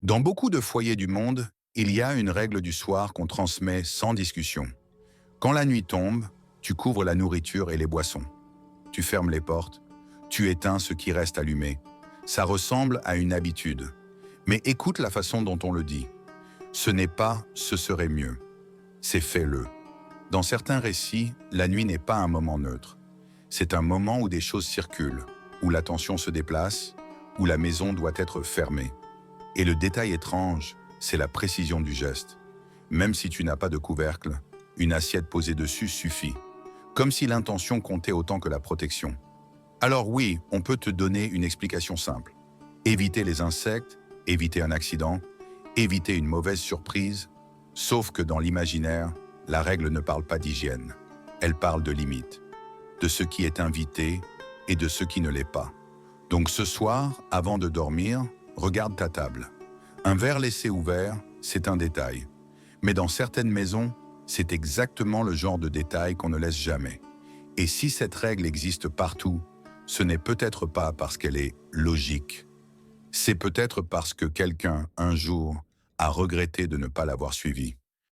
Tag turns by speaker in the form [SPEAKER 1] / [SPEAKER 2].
[SPEAKER 1] Dans beaucoup de foyers du monde, il y a une règle du soir qu'on transmet sans discussion. Quand la nuit tombe, tu couvres la nourriture et les boissons. Tu fermes les portes, tu éteins ce qui reste allumé. Ça ressemble à une habitude. Mais écoute la façon dont on le dit. Ce n'est pas « ce serait mieux ». C'est « fais-le ». Dans certains récits, la nuit n'est pas un moment neutre. C'est un moment où des choses circulent, où l'attention se déplace, où la maison doit être fermée. Et le détail étrange, c'est la précision du geste. Même si tu n'as pas de couvercle, une assiette posée dessus suffit. Comme si l'intention comptait autant que la protection. Alors oui, on peut te donner une explication simple. Éviter les insectes, éviter un accident, éviter une mauvaise surprise. Sauf que dans l'imaginaire, la règle ne parle pas d'hygiène. Elle parle de limites, de ce qui est invité et de ce qui ne l'est pas. Donc ce soir, avant de dormir, regarde ta table. Un verre laissé ouvert, c'est un détail. Mais dans certaines maisons, c'est exactement le genre de détail qu'on ne laisse jamais. Et si cette règle existe partout, ce n'est peut-être pas parce qu'elle est logique. C'est peut-être parce que quelqu'un, un jour, a regretté de ne pas l'avoir suivie.